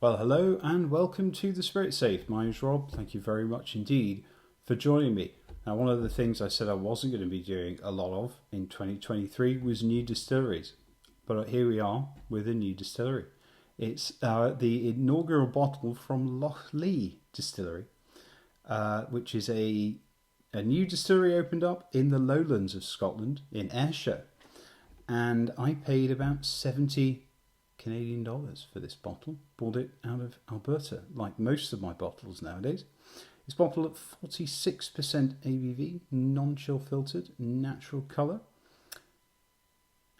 Well, hello and welcome to the Spirit Safe. My name's Rob. Thank you very much indeed for joining me. Now, one of the things I said I wasn't going to be doing a lot of in 2023 was new distilleries. But here we are with a new distillery. It's the inaugural bottle from Lochlea distillery, which is a new distillery opened up in the lowlands of Scotland, in Ayrshire. And I paid about 70 Canadian dollars for this bottle. Bought it out of Alberta, like most of my bottles nowadays. It's bottled at 46% ABV, non-chill filtered, natural colour.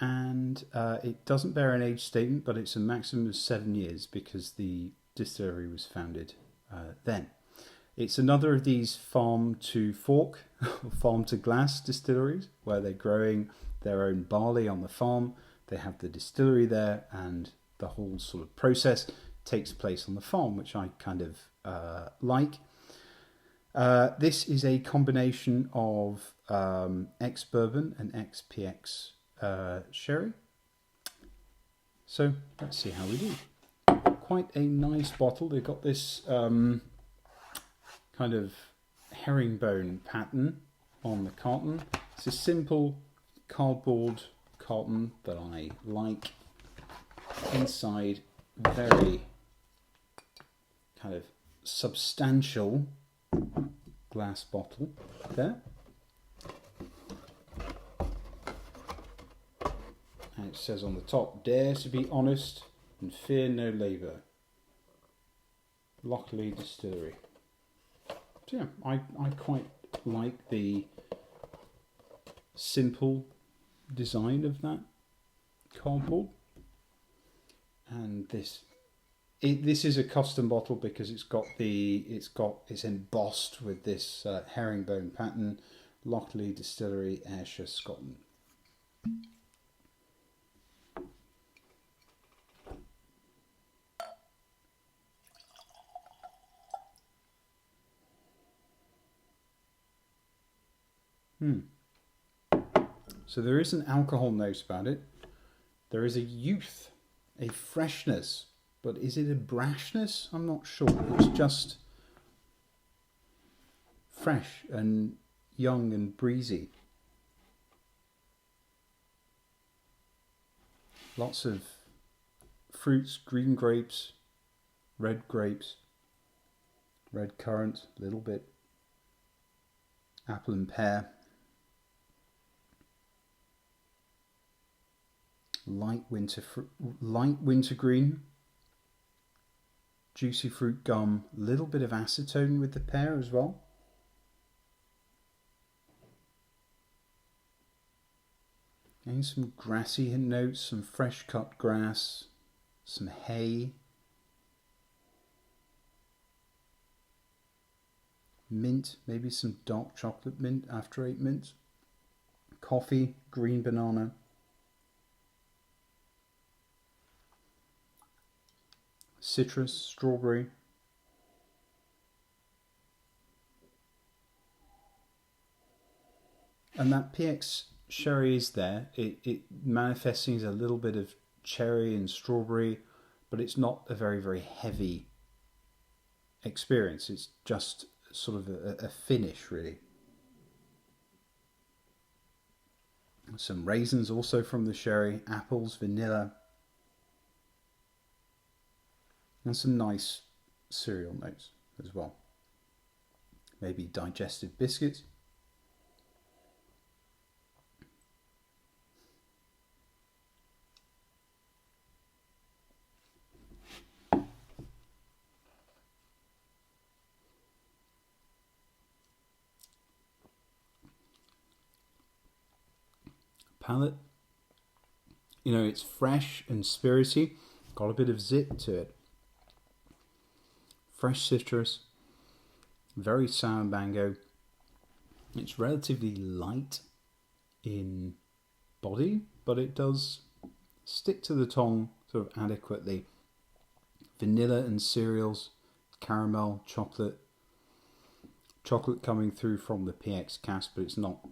And it doesn't bear an age statement, but it's a maximum of 7 years because the distillery was founded then. It's another of these farm to fork, or farm to glass distilleries, where they're growing their own barley on the farm. They have the distillery there, and the whole sort of process takes place on the farm, which I kind of like. This is a combination of ex-bourbon and ex-PX sherry. So let's see how we do. Quite a nice bottle. They've got this kind of herringbone pattern on the carton. It's a simple cardboard carton that I like. Inside, very kind of substantial glass bottle there. And it says on the top, "Dare to be honest and fear no labour. Lochlea Distillery." So yeah, I quite like the simple design of that cardboard. And this is a custom bottle because it's embossed with this herringbone pattern. Lochlea Distillery, Ayrshire, Scotland. So there is an alcohol note about it. There is a youth, a freshness, but is it a brashness? I'm not sure. It's just fresh and young and breezy. Lots of fruits, green grapes, red currant, a little bit, apple and pear. Light winter green, juicy fruit gum, a little bit of acetone with the pear as well. And some grassy notes, some fresh cut grass, some hay, mint, maybe some dark chocolate mint, after 8 mint, coffee, green banana. Citrus, strawberry. And that PX sherry is there. It manifesting as a little bit of cherry and strawberry, but it's not a very, very heavy experience. It's just sort of a finish, really. Some raisins also from the sherry, apples, vanilla. And some nice cereal notes as well. Maybe digestive biscuits. Palate. It's fresh and spirity. Got a bit of zip to it. Fresh citrus, very sour mango. It's relatively light in body, but it does stick to the tongue sort of adequately. Vanilla and cereals, caramel, chocolate coming through from the PX cask, but it's not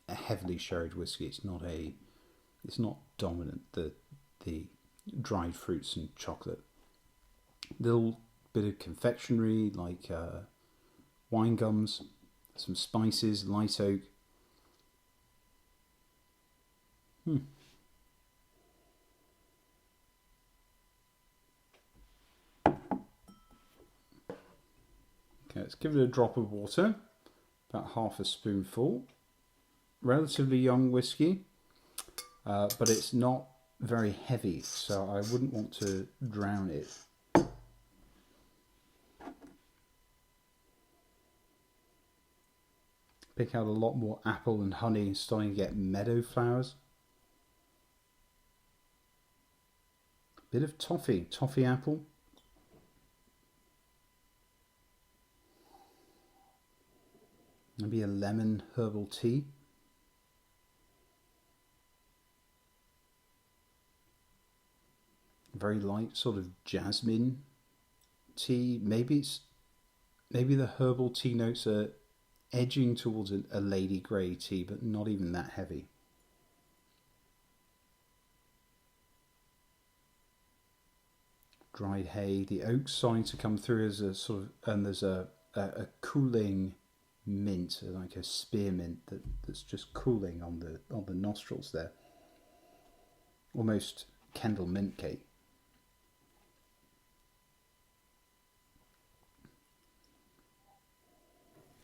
a heavily sherried whiskey. It's not dominant. The dried fruits and chocolate. Little bit of confectionery like wine gums, some spices, light oak. Okay, let's give it a drop of water, about half a spoonful. Relatively young whiskey, but it's not very heavy, so I wouldn't want to drown it. Pick out a lot more apple and honey, starting to get meadow flowers. Bit of toffee apple. Maybe a lemon herbal tea. Very light sort of jasmine tea. Maybe the herbal tea notes are edging towards a lady grey tea, but not even that heavy. Dried hay. The oak's starting to come through as a sort of, and there's a cooling mint, like a spearmint that's just cooling on the nostrils there. Almost Kendal mint cake.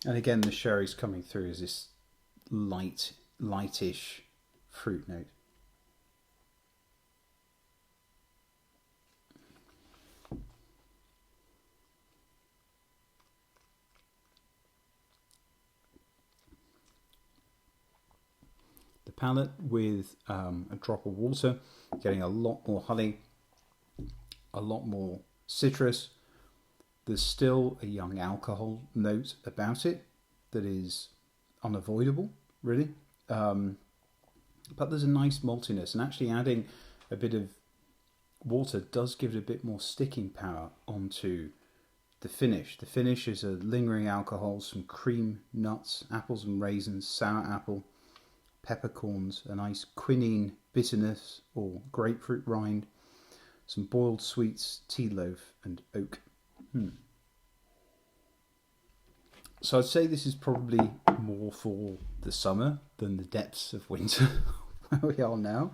And again, the sherry's coming through as this lightish fruit note. The palate with a drop of water, getting a lot more honey, a lot more citrus. There's still a young alcohol note about it that is unavoidable, really. But there's a nice maltiness, and actually adding a bit of water does give it a bit more sticking power onto the finish. The finish is a lingering alcohol, some cream, nuts, apples and raisins, sour apple, peppercorns, a nice quinine bitterness or grapefruit rind, some boiled sweets, tea loaf and oak. So I'd say this is probably more for the summer than the depths of winter where we are now.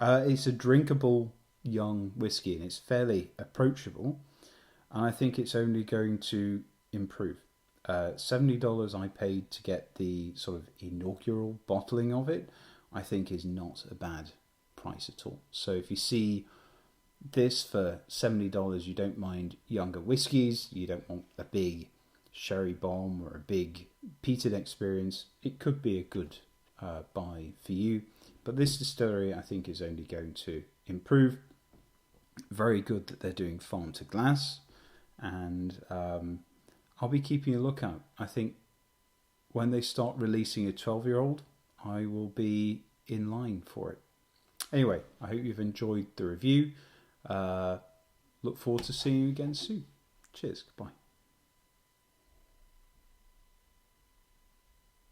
It's a drinkable young whiskey and it's fairly approachable, and I think it's only going to improve. $70 I paid to get the sort of inaugural bottling of it, I think is not a bad price at all. So if you see this for $70, you don't mind younger whiskies, you don't want a big sherry bomb or a big peated experience, it could be a good buy for you. But this distillery I think is only going to improve. Very good that they're doing farm to glass, and I'll be keeping a lookout. I think when they start releasing a 12-year-old, I will be in line for it. Anyway, I hope you've enjoyed the review. Look forward to seeing you again soon. Cheers. Goodbye.